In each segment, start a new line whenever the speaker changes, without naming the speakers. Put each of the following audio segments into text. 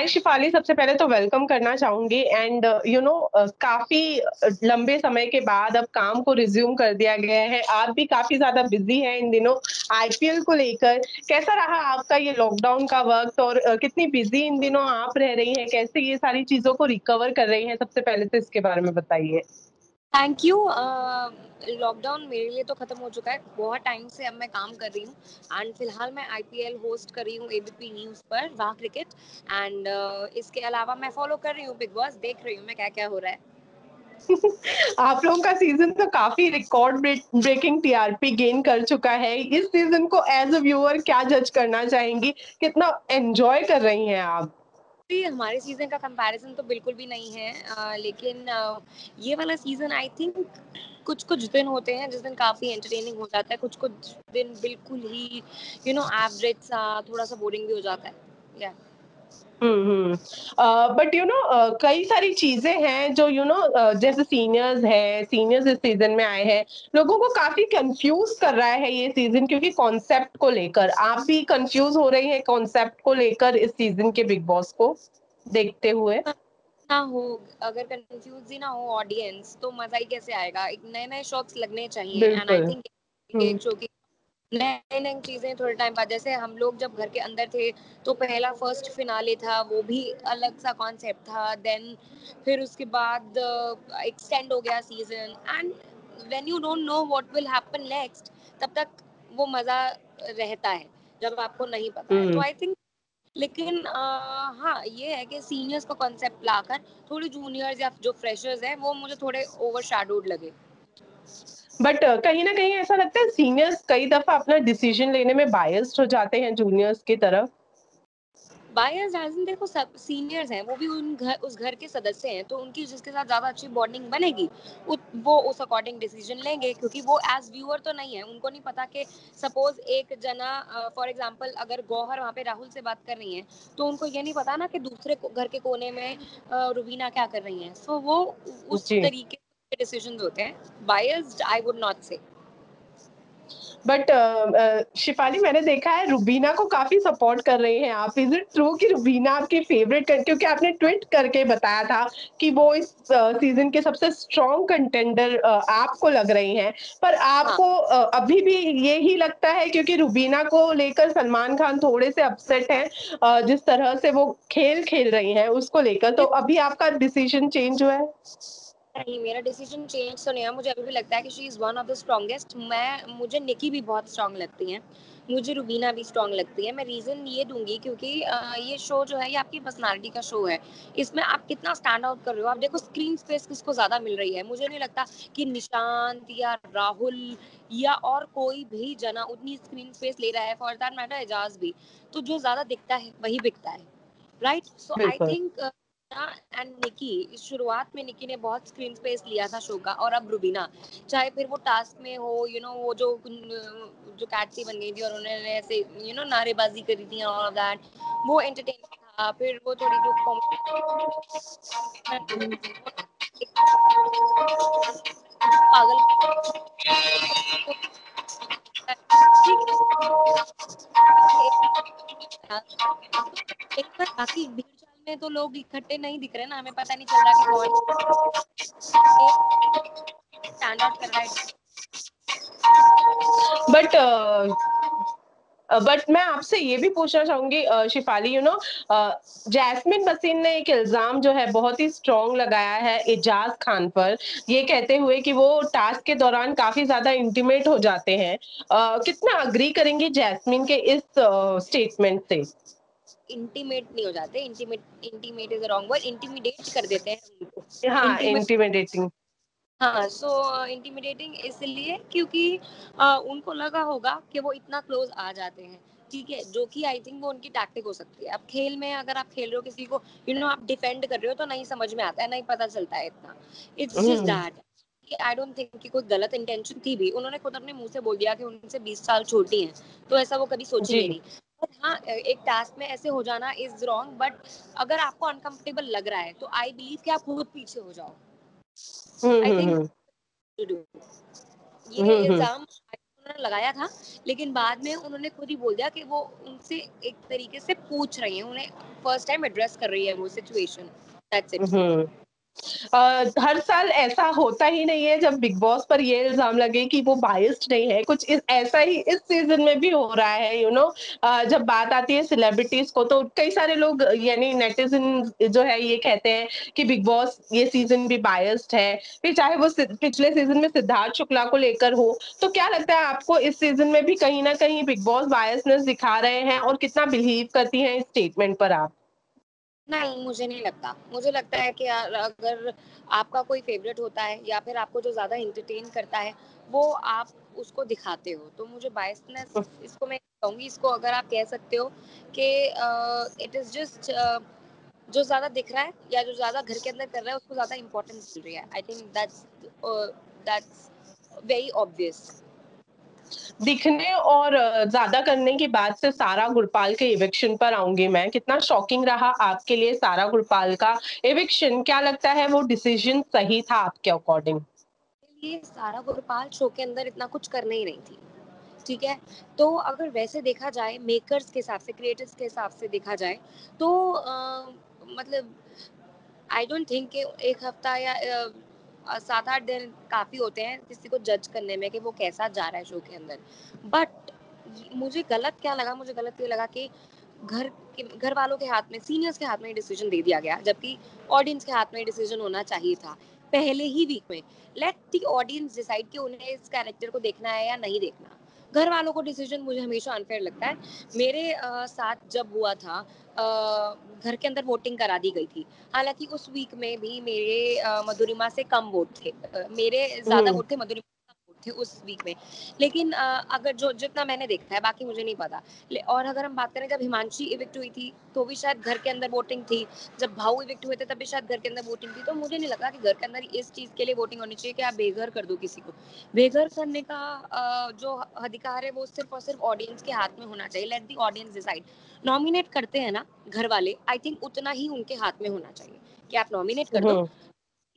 हाय शिफाली, सबसे पहले तो वेलकम करना चाहूँगी एंड काफ़ी लंबे समय के बाद अब काम को रिज़्यूम कर दिया गया है। आप भी काफ़ी ज़्यादा बिज़ी हैं इन दिनों आईपीएल को लेकर। कैसा रहा आपका ये लॉकडाउन का वक़्त और कितनी बिज़ी इन दिनों आप रह रही हैं? कैसे ये सारी चीज़ों को रिकवर कर रही हैं? सबसे पहले तो इसके बारे में बताइए।
Thank you. लॉकडाउन मेरे लिए तो खत्म हो चुका है। बहुत टाइम से अब मैं काम कर रही हूँ एंड फिलहाल मैं आईपीएल होस्ट कर रही हूँ एबीपी न्यूज़ पर वाह क्रिकेट। एंड इसके अलावा मैं फॉलो कर रही हूँ बिग बॉस, देख रही हूँ मैं क्या क्या हो रहा है।
आप लोगों का सीज़न तो काफ़ी रिकॉर्ड ब्रेकिंग टीआरपी गेन कर चुका है। इस सीज़न को एज़ अ व्यूअर क्या जज करना चाहेंगी? कितना एन्जॉय कर रही हैं आप?
जी, हमारे सीजन का कंपैरिजन तो बिल्कुल भी नहीं है, लेकिन ये वाला सीजन आई थिंक कुछ कुछ दिन होते हैं जिस दिन काफी एंटरटेनिंग हो जाता है, कुछ कुछ दिन बिल्कुल ही एवरेज सा, थोड़ा सा बोरिंग भी हो जाता है। या
हुँ। बट कई सारी चीज़ें हैं जो जैसे सीनियर्स इस सीज़न में आए हैं, लोगों को काफ़ी कन्फ्यूज़ कर रहा है ये सीज़न क्योंकि कॉन्सेप्ट को लेकर। आप भी कन्फ्यूज़ हो रही हैं कॉन्सेप्ट को लेकर इस सीज़न के बिग बॉस को देखते हुए?
ना हो, अगर कंफ्यूज ही ना हो ऑडियंस तो मजा ही कैसे आएगा। एक नए नए शॉट्स लगने चाहिए एंड आई
बिल्कुल।
थिंक
हुँ।
एक शो की नई नई चीजें थोड़े टाइम बाद, जैसे हम लोग जब घर के अंदर थे तो पहला फर्स्ट फिनाले था, वो भी अलग सा कॉन्सेप्ट था। देन फिर उसके बाद एक्सटेंड हो गया season and when you don't know what will happen next, तब तक वो मजा रहता है जब आपको नहीं पता है। तो
हुँ।
आई थिंक लेकिन हाँ, ये है कि सीनियर्स का कॉन्सेप्ट लाकर थोड़े जूनियर्स या जो फ्रेशर्स हैं वो मुझे थोड़े ओवरशैडोड लगे।
बट कहीं न कहीं ऐसा लगता है सीनियर्स कई दफ़ा अपना डिसीज़न लेने में बायस्ड हो जाते हैं जूनियर्स की तरफ।
बायर्स एज़ इन, देखो सब सीनियर्स हैं, वो भी उस घर के सदस्य हैं, तो उनकी जिसके साथ ज़्यादा अच्छी बॉन्डिंग बनेगी वो उस अकॉर्डिंग डिसीजन लेंगे, क्योंकि वो एज व्यूअर तो नहीं है। उनको नहीं पता कि सपोज एक जना, फॉर एग्जांपल अगर गौहर वहाँ पे राहुल से बात कर रही हैं, तो उनको ये नहीं पता ना कि दूसरे घर के कोने में रुबीना क्या कर रही हैं। सो वो उस
जी।
तरीके के डिसीजन होते हैं। बायस्ड आई वुड नॉट से।
बट शिफाली, मैंने देखा है रुबीना को काफ़ी सपोर्ट कर रही हैं आप। इज़ इट ट्रू कि रुबीना आपकी फ़ेवरेट क्योंकि आपने ट्वीट करके बताया था कि वो इस सीज़न के सबसे स्ट्रॉन्ग कंटेंडर आपको लग रही हैं। पर
हाँ,
आपको अभी भी यही लगता है क्योंकि रुबीना को लेकर सलमान खान थोड़े से अपसेट हैं जिस तरह से वो खेल खेल रही हैं उसको लेकर, तो अभी आपका डिसीज़न चेंज हुआ है?
नहीं, मेरा डिसीजन चेंज तो नहीं है। मुझे अभी भी लगता है कि she is one of the strongest. मुझे निकी भी बहुत स्ट्रॉन्ग लगती हैं, मुझे रुबीना भी स्ट्रॉन्ग लगती है। मैं रीज़न ये दूँगी क्योंकि ये शो जो है ये आपकी पर्सनैलिटी का शो है। इसमें आप कितना स्टैंड आउट कर रहे हो। आप देखो स्क्रीन स्पेस किसको ज़्यादा मिल रही है। मुझे नहीं लगता कि निशांत या राहुल या और कोई भी जना उतनी स्क्रीन स्पेस ले रहा है, फॉर दैट मैटर एजाज भी। तो जो ज़्यादा दिखता है वही बिकता है, राइट? सो आई
बिल्कुल।
थिंक एंड निकी, शुरुआत में निकी ने बहुत स्क्रीन स्पेस लिया था शो का, और अब रुबीना, चाहे फिर वो टास्क में हो, वो जो कैटसी बन गई थी और उन्होंने ऐसे नारेबाजी करी थी ऑल ऑफ दैट, वो एंटरटेनमेंट था। फिर वो थोड़ी जो कॉमेडी पागल ठीक है। एक बार बाकी भीड़ चाल में तो लोग इकट्ठे नहीं दिख रहे ना, हमें पता नहीं चल रहा कि कौन एक स्टैंड आउट कर रहा है।
बट बट मैं आपसे ये भी पूछना चाहूँगी शिफाली, जैस्मिन भसीन ने एक इल्ज़ाम जो है बहुत ही स्ट्रॉन्ग लगाया है एजाज़ खान पर, ये कहते हुए कि वो टास्क के दौरान काफ़ी ज़्यादा इंटिमेट हो जाते हैं। कितना एग्री करेंगी जैस्मिन के इस स्टेटमेंट से?
इंटीमेट नहीं हो जाते। Intimate is wrong word, intimidate कर देते हैं उनको।
हाँ,
इंटीमेट,
इंटिमिडेटिंग।
हाँ। सो इंटीमिडेटिंग इसलिए क्योंकि उनको लगा होगा कि वो इतना क्लोज आ जाते हैं, ठीक है, जो कि आई थिंक वो उनकी टैक्टिक हो सकती है। अब खेल में अगर आप खेल रहे हो किसी को, आप डिफेंड कर रहे हो, तो नहीं समझ में आता है, नहीं पता चलता है इतना। It's just
hmm.
That. I don't think कि कोई गलत इंटेंशन थी भी। उन्होंने खुद अपने मुंह से बोल दिया कि उनसे 20 साल छोटी हैं, तो ऐसा वो कभी सोचेंगे
जी।
नहीं। बट हाँ, एक टास्क में ऐसे हो जाना इज रॉन्ग, बट अगर आपको अनकंफर्टेबल लग रहा है तो आई बिलीव कि आप खुद पीछे हो जाओ।
हुँ,
आई
हुँ,
थिंक
हुँ।
टू डू ये
हुँ, हुँ।
इल्जाम उन्होंने लगाया था, लेकिन बाद में उन्होंने खुद ही बोल दिया कि वो उनसे एक तरीके से पूछ रही हैं, उन्हें फर्स्ट टाइम एड्रेस कर रही है वो सिचुएशन, दैट्स इट।
हम्म। हर साल ऐसा होता ही नहीं है जब बिग बॉस पर ये इल्ज़ाम लगे कि वो बायस्ड नहीं है, कुछ इस ऐसा ही इस सीज़न में भी हो रहा है जब बात आती है सेलिब्रिटीज़ को तो कई सारे लोग यानी नेटिज़न जो है ये कहते हैं कि बिग बॉस ये सीज़न भी बायस्ड है, फिर चाहे वो पिछले सीज़न में सिद्धार्थ शुक्ला को लेकर हो, तो क्या लगता है आपको इस सीज़न में भी कहीं न कहीं बिग बॉस बायसनेस दिखा रहे हैं और कितना बिलीव करती हैं इस स्टेटमेंट पर आप?
नहीं, मुझे नहीं लगता। मुझे लगता है कि यार अगर आपका कोई फ़ेवरेट होता है या फिर आपको जो ज़्यादा एंटरटेन करता है, वो आप उसको दिखाते हो। तो मुझे बायसनेस इसको मैं कहूँगी, इसको अगर आप कह सकते हो कि इट इज़ जस्ट जो ज़्यादा दिख रहा है या जो ज़्यादा घर के अंदर कर रहा है, उसको ज़्यादा इम्पोर्टेंस मिल रही है। I think that's very obvious.
दिखने और ज़्यादा करने की बात से सारा गुरपाल के इविक्शन पर आऊँगी मैं। कितना शॉकिंग रहा आपके लिए सारा गुरपाल का इविक्शन? क्या लगता है वो डिसीज़न सही था आपके अकॉर्डिंग?
लिए सारा गुरपाल शो के अंदर इतना कुछ करने ही नहीं थी। ठीक है? तो अगर वैसे देखा जाए मेकर्स के हिसाब से, क्रिएटर्स के हिसाब से देखा जाए तो मतलब आई डोंट थिंक कि 1 हफ्ता या 7-8 दिन काफ़ी होते हैं किसी को जज करने में कि वो कैसा जा रहा है शो के अंदर। बट मुझे गलत क्या लगा, मुझे गलत ये लगा कि घर वालों के हाथ में, सीनियर्स के हाथ में डिसीजन दे दिया गया, जबकि ऑडियंस के हाथ में डिसीजन होना चाहिए था पहले ही वीक में। लेट द ऑडियंस डिसाइड कि उन्हें इस कैरेक्टर को देखना है या नहीं देखना। घर वालों को डिसीजन मुझे हमेशा अनफेयर लगता है। मेरे साथ जब हुआ था, घर के अंदर वोटिंग करा दी गई थी। हालांकि उस वीक में भी मेरे मधुरिमा से कम वोट थे, मेरे ज्यादा
हुँ,
वोट थे, मधुरिमा से कम वोट थे उस वीक में। लेकिन अगर जो जितना मैंने देखा है, बाकी मुझे नहीं पता। और अगर हम बात करें, जब हिमांशी इविक्ट हुई थी तो भी शायद घर के अंदर वोटिंग थी, जब भाऊ इविक्ट हुए थे तब भी शायद घर के अंदर वोटिंग थी। तो मुझे नहीं लगा कि घर के अंदर इस चीज के लिए वोटिंग होनी चाहिए कि आप बेघर कर दो किसी को। बेघर करने का जो अधिकार है वो सिर्फ और सिर्फ ऑडियंस के हाथ में होना चाहिए। Let the audience decide. Nominate करते हैं ना घर वाले, आई थिंक उतना ही उनके हाथ में होना चाहिए कि आप नॉमिनेट कर दो।
हुँ,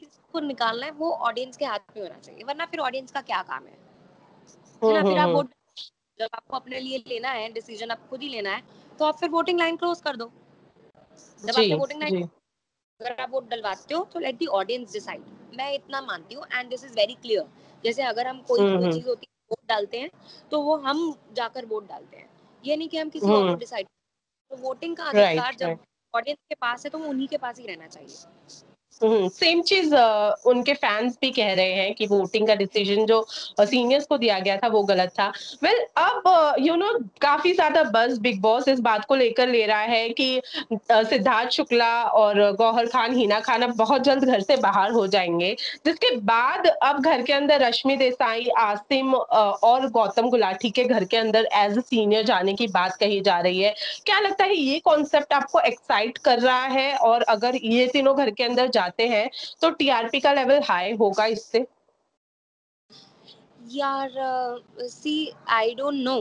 किसको निकालना है वो ऑडियंस के हाथ में होना चाहिए, वरना फिर ऑडियंस का क्या काम है
हुँ,
ना?
हुँ,
फिर आप
हुँ।
वोट, जब आपको अपने लिए लेना है डिसीजन, आप खुद ही लेना है, तो आप फिर वोटिंग लाइन क्लोज कर दो। जब
जी,
आपने वोटिंग लाइन,
जी।
अगर आप वोट डलवाते हो तो लेट दी ऑडियंस डिसाइड। मैं इतना मानती हूँ and this is very clear. जैसे अगर हम कोई
हुँ,
कोई
हुँ।
चीज होती है वोट डालते हैं, तो वो हम जाकर वोट डालते हैं, ये नहीं कि हम किसी और को
हुँ,
डिसाइड। तो वोटिंग का
राइट,
अधिकार जब
राइट।
ऑडियंस के पास है तो वो उन्हीं के पास ही रहना चाहिए।
सेम चीज़ उनके फैन्स भी कह रहे हैं कि वोटिंग का डिसीजन जो सीनियर्स को दिया गया था वो गलत था। वेल अब काफ़ी ज़्यादा बज़ बिग बॉस इस बात को लेकर ले रहा है कि सिद्धार्थ शुक्ला और गौहर खान, हिना खान अब बहुत जल्द घर से बाहर हो जाएँगे। जिसके बाद अब घर के अंदर रश्मि देसाई, आसिम और गौतम गुलाटी के घर के अंदर एज़ अ सीनियर जाने की बात कही जा रही है। क्या लगता है ये कॉन्सेप्ट आपको एक्साइट कर रहा है? और अगर ये तीनों घर के अंदर जाते हैं, तो टीआरपी का लेवल हाई होगा इससे?
यार सी, आई डोंट नो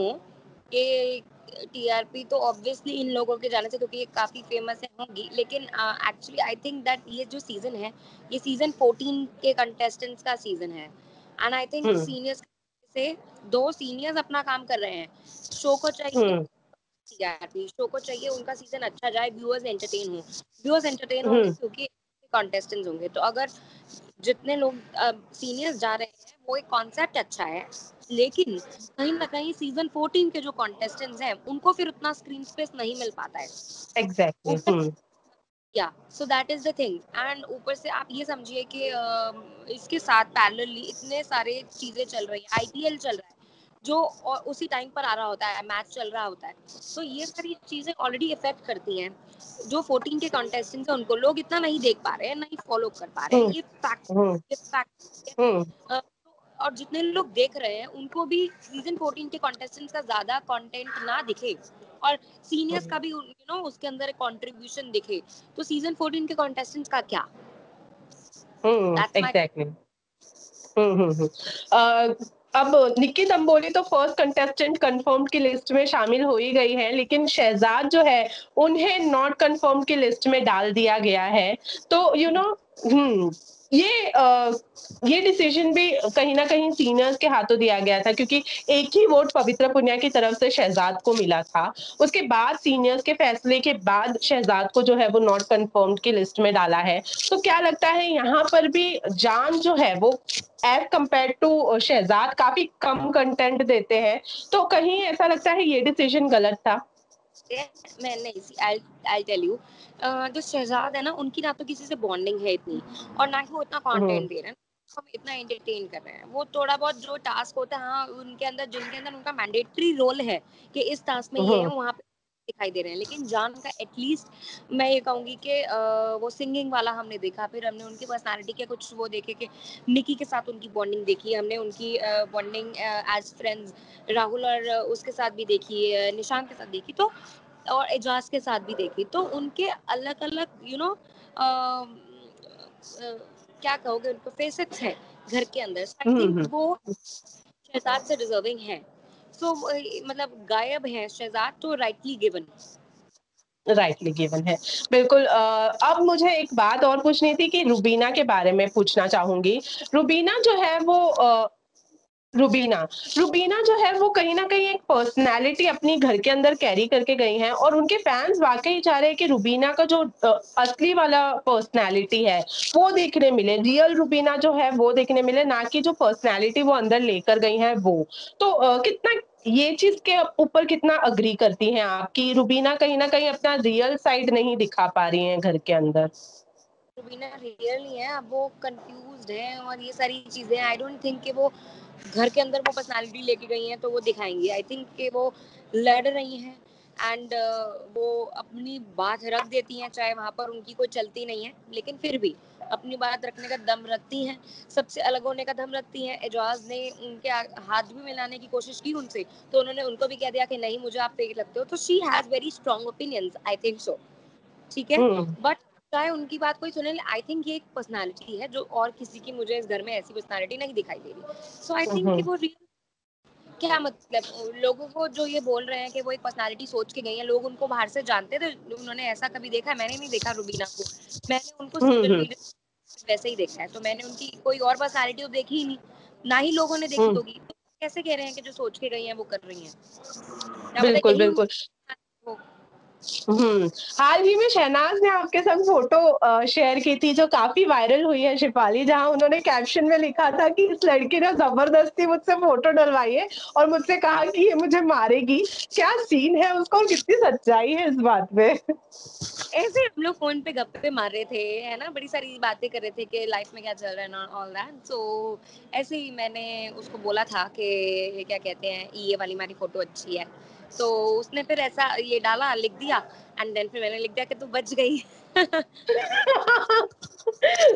कि टीआरपी तो ऑब्वियसली इन लोगों के जाने से, क्योंकि ये काफी फेमस है, होंगी। लेकिन एक्चुअली आई थिंक दैट ये जो सीजन है, ये सीजन 14 के कंटेस्टेंट्स का सीजन है। And I think
hmm,
seniors से, 2 सीनियर्स अपना काम कर रहे हैं। शो को चाहिए
हुँ,
टीआरपी, शो को चाहिए उनका सीजन अच्छा जाए, व्यूअर्स एंटरटेन हो। व्यूअर्स एंटरटेन होंगे
हुँ,
क्योंकि कंटेस्टेंट्स होंगे। तो अगर जितने लोग सीनियर्स जा रहे हैं, वो एक कॉन्सेप्ट अच्छा है, लेकिन कहीं ना कहीं सीजन 14 के जो कॉन्टेस्टेंट्स हैं उनको फिर उतना स्क्रीन स्पेस नहीं मिल पाता है।
एग्ज़ैक्टली
ऊपर,
हुँ,
या so that is the thing. And ऊपर से आप ये समझिए कि इसके साथ पैरेलली इतने सारे चीजें चल रही है, आईपीएल चल रहा है जो और उसी टाइम पर आ रहा होता है, मैच चल रहा होता है। तो ये सारी चीजें ऑलरेडी इफेक्ट करती हैं। जो 14 के कंटेस्टेंट्स हैं उनको लोग इतना नहीं देख पा रहे हैं, नहीं फॉलो कर पा रहे हैं,
हुँ,
ये फैक्ट,
हुँ,
ये फैक्ट है।
हुँ,
और जितने लोग देख रहे हैं उनको भी सीजन 14 के कंटेस्टेंट्स का ज्यादा कंटेंट ना दिखे, और सीनियर्स
हुँ,
का भी उसके अंदर एक कंट्रीब्यूशन दिखे, तो सीजन 14 के कंटेस्टेंट्स का क्या?
हुँ,
दैट्स माय।
एग्ज़ैक्टली। हुँ, हुँ, हुँ। अब निक्की दम्बोली तो फर्स्ट कंटेस्टेंट कन्फर्म्ड की लिस्ट में शामिल हो ही गई हैं, लेकिन शहज़ाद जो है, उन्हें नॉट कन्फर्म्ड की लिस्ट में डाल दिया गया है। तो हुँ, ये डिसीजन भी कहीं न कहीं सीनियर्स के हाथों दिया गया था, क्योंकि एक ही वोट पवित्र पुनिया की तरफ से शहज़ाद को मिला था। उसके बाद सीनियर्स के फैसले के बाद शहज़ाद को जो है वो नॉट कन्फर्म्ड की लिस्ट में डाला है। तो क्या लगता है यहाँ पर भी जान जो है वो एज़ कम्पेयर्ड टू शहज़ाद काफ़ी कम कंटेंट देते हैं। तो कहीं ऐसा लगता है ये डिसीजन गलत था?
मैं नहीं सी आई आई टेल यू, जो शहजाद है ना, उनकी ना तो किसी से बॉन्डिंग है इतनी, और ना ही वो इतना
हुँ,
कंटेंट दे रहे हैं, हम इतना एंटरटेन कर रहे हैं। वो थोड़ा बहुत जो टास्क होता है, हाँ, उनके अंदर जिनके अंदर उनका मैंडेटरी रोल है कि इस टास्क में ये है,
हुँ,
वहाँ पे दिखाई दे रहे हैं। लेकिन जान का एटलीस्ट मैं ये कहूंगी कि वो सिंगिंग वाला हमने देखा, फिर हमने उनकी पर्सनालिटी के कुछ वो देखे कि निकी के साथ उनकी बॉन्डिंग देखी हमने, उनकी बॉन्डिंग एज फ्रेंड्स राहुल और उसके साथ भी देखी, निशांत के साथ देखी, तो और एजाज के साथ भी देखी। तो उनके अलग अलग क्या कहोगे, उनको फेसेट्स हैं घर के अंदर। आई
हुँ,
थिंक
हुँ।
वो शहजाद से डिजर्विंग है। सो मतलब गायब है शहजाद तो राइटली गिवन।
राइटली गिवन है। बिल्कुल। अब मुझे एक बात और पूछनी थी कि रुबीना के बारे में पूछना चाहूँगी। रुबीना जो है वो रुबीना रुबीना जो है वो कहीं न कहीं एक पर्सनैलिटी अपनी घर के अंदर कैरी करके गई हैं, और उनके फैन्स वाक़ई चाह रहे हैं कि रुबीना का जो असली वाला पर्सनैलिटी है, वो देखने मिले। रियल रुबीना जो है वो देखने मिले, ना कि जो पर्सनैलिटी वो अंदर लेकर गई हैं वो। तो कितना ये चीज़ के ऊपर कितना एग्री करती हैं आप कि रुबीना कहीं न कहीं अपना रियल साइड नहीं दिखा पा रही हैं घर के अंदर?
रुबीना रियल नहीं है, अब वो कंफ्यूज्ड है और ये सारी चीजें। आई डोंट थिंक कि वो घर के अंदर वो पर्सनालिटी लेके गई हैं तो वो दिखाएंगी। आई थिंक कि वो लड़ रही हैं एंड वो अपनी बात रख देती हैं, चाहे वहां पर उनकी कोई चलती नहीं है, लेकिन फिर भी अपनी बात रखने का दम रखती हैं, सबसे अलग होने का दम रखती हैं। एजाज ने उनके हाथ भी मिलाने की कोशिश की उनसे, तो उन्होंने उनको भी कह दिया कि नहीं, मुझे आप फेक लगते हो। तो she has very strong opinions, I think so. ठीक है,
हुँ।
बट चाहे उनकी बात कोई सुने, आई थिंक ये एक पर्सनालिटी है जो और किसी की मुझे इस घर में ऐसी पर्सनालिटी नहीं दिखाई दे रही। सो आई
हुँ,
थिंक कि
हुँ।
वो क्या मतलब, लोगों को जो ये बोल रहे हैं कि वो एक पर्सनालिटी सोच के गई है, लोग उनको बाहर से जानते थे, उन्होंने ऐसा कभी देखा है? मैंने नहीं देखा रुबीना को। मैंने उनको
हुँ,
सोशल
हुँ।
मीडिया वैसे ही देखा है, तो मैंने उनकी कोई और पर्सनालिटी तो देखी ही नहीं, ना ही लोगों ने देखी
हुँ।
होगी। तो कैसे कह रहे हैं कि जो सोच के गई हैं वो कर रही हैं? क्या पता
बिल्कुल,
यही
बिल्कुल।
उनकी हो।
हुँ। हाल ही में शहनाज़ ने आपके संग फ़ोटो शेयर की थी जो काफ़ी वायरल हुई है शिफ़ाली, जहाँ उन्होंने कैप्शन में लिखा था कि इस लड़की ने ज़बरदस्ती मुझसे फ़ोटो डलवाई है और मुझसे कहा कि ये मुझे मारेगी। क्या सीन है उसका और कितनी सच्चाई है इस बात में?
ऐसे हम लोग फोन पे गप्पे मार रहे थे, है ना, बड़ी सारी बातें कर रहे थे कि लाइफ में क्या चल रहा है, ऑल दैट। सो ऐसे ही मैंने उसको बोला था कि ये क्या कहते हैं, ये वाली हमारी फोटो अच्छी है। तो उसने फिर ऐसा ये डाला, लिख दिया, एंड देन फिर मैंने लिख दिया कि तू बच गई।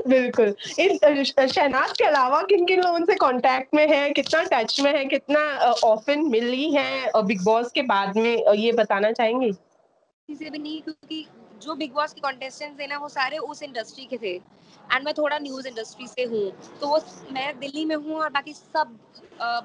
बिल्कुल। इन शहनाज़ के अलावा किन-किन लोगों से कॉन्टैक्ट में हैं? कितना टच में हैं? कितना ऑफ़न मिली हैं बिग बॉस के बाद में, ये बताना चाहेंगी?
किसी से भी नहीं, क्योंकि जो बिग बॉस के कॉन्टेस्टेंट्स थे ना, वो सारे उस इंडस्ट्री के थे, एंड मैं थोड़ा न्यूज़ इंडस्ट्री से हूँ। तो वो मैं दिल्ली में हूँ और बाकी सब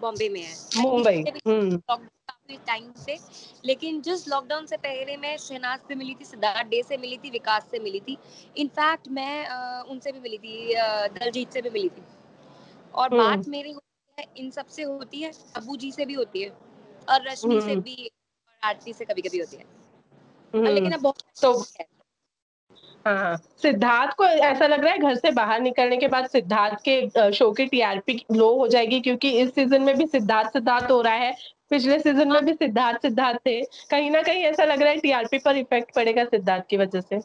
बॉम्बे में है। मैं किसी
मुंबई।
से भी
हुँ।
लॉकडाउन काफ़ी टाइम से, लेकिन जस्ट लॉकडाउन से पहले मैं शहनाज से मिली थी, सिद्धार्थ डे से मिली थी, विकास से मिली थी। इनफैक्ट मैं उनसे भी मिली थी, दलजीत से भी मिली थी। और
हुँ,
बात मेरी होती है, इन सब से होती है, अब्बू जी से भी होती है, और रश्मि से
हुँ,
भी, और आरती से कभी-कभी होती है।
हुँ।
लेकिन अब बहुत
तो
है।
हाँ, हाँ। सिद्धार्थ को ऐसा लग रहा है घर से बाहर निकलने के बाद सिद्धार्थ के शो की टीआरपी लो हो जाएगी, क्योंकि इस सीज़न में भी सिद्धार्थ सिद्धार्थ हो रहा है। पिछले सीज़न
हाँ,
में भी सिद्धार्थ सिद्धार्थ थे। कहीं न कहीं ऐसा लग रहा है टीआरपी पर इफ़ेक्ट पड़ेगा सिद्धार्थ की वज़ह से।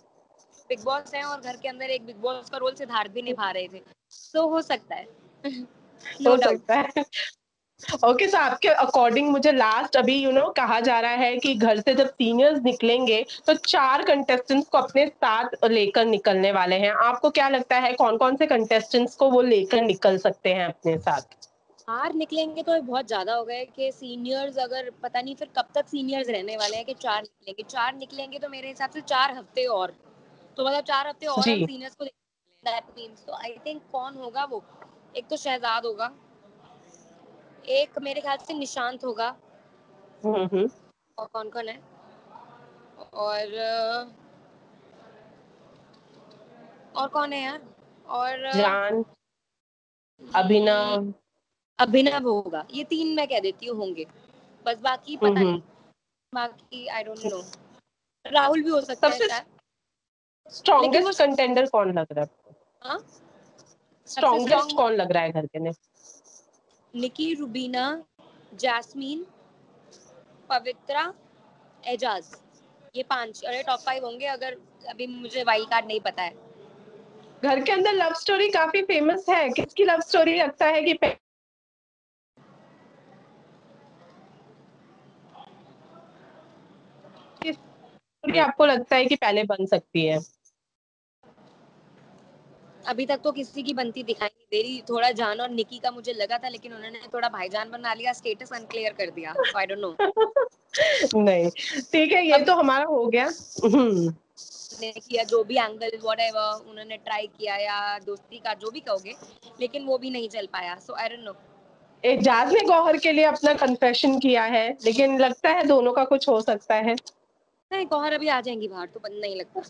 बिग बॉस हैं और घर के अंदर एक बिग बॉस का रोल सिद्धार्थ भी निभा रहे थे। तो हो सकता है। नो
हो
डाउट।
सकता है। ओके, सो आपके अकॉर्डिंग मुझे लास्ट अभी कहा जा रहा है कि घर से जब सीनियर्स निकलेंगे तो 4 कंटेस्टेंट्स को अपने साथ लेकर निकलने वाले हैं। आपको क्या लगता है कौन-कौन से कंटेस्टेंट्स को वो लेकर निकल सकते हैं अपने साथ?
हार निकलेंगे तो बहुत ज़्यादा हो गए कि सीनियर्स, अगर पता नहीं फिर कब तक सीनियर्स रहने वाले हैं कि 4 निकलेंगे। 4 निकलेंगे तो मेरे हिसाब से 4 हफ्ते और। तो मतलब 4 हफ्ते और हम
जी।
सीनियर्स को दैट मीन्स, तो आई थिंक कौन होगा वो? एक तो शहज़ाद होगा, एक मेरे ख्याल से निशांत होगा,
हुँ, हुँ।
और कौन-कौन है? और और कौन है यार? और
जान, अभिनव।
अभिनव होगा, ये 3 मैं कह देती हूँ होंगे, बस बाकी पता नहीं, बाकी आई डोंट नो। राहुल भी हो सकता है
सबसे
शायद, लेकिन वो
स्ट्रॉन्गेस्ट कंटेंडर कौन लग रहा है?
हाँ सबसे
स्ट्रॉन्गेस्ट
स्ट्रॉन्ग
कौन लग रहा है घर के ने?
निकी, रुबीना, जैस्मीन, पवित्रा, एजाज, ये 5 और ये टॉप 5 होंगे, अगर अभी मुझे वाइल्ड कार्ड नहीं पता है।
घर के अंदर लव स्टोरी काफी फेमस है, किसकी लव स्टोरी लगता है कि स्टोरी आपको लगता है कि पहले बन सकती है?
अभी तक तो किसी की बनती दिखाई नहीं दे रही, थोड़ा जान और निकी का मुझे लगा था, लेकिन उन्होंने थोड़ा भाईजान बना लिया, स्टेटस अनक्लियर कर दिया, सो आई डोंट नो।
नहीं, ठीक है, ये
अब
तो हमारा हो गया।
ने किया जो भी एंगल व्हाटएवर उन्होंने ट्राई किया, या दोस्ती का जो भी कहोगे, लेकिन वो भी नहीं चल पाया, सो आई डोंट नो।
एजाज ने गौहर के लिए अपना कन्फेशन किया है, लेकिन लगता है दोनों का कुछ हो सकता है।
नहीं, गौहर अभी आ जाएंगी बाहर, तो नहीं लगता।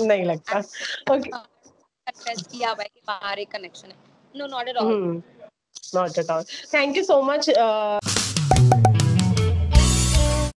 नहीं लगता। ओके।
कन्फेस किया हुआ है कि बाहर एक कनेक्शन है। No, not at all.
Not at all. Thank you so much.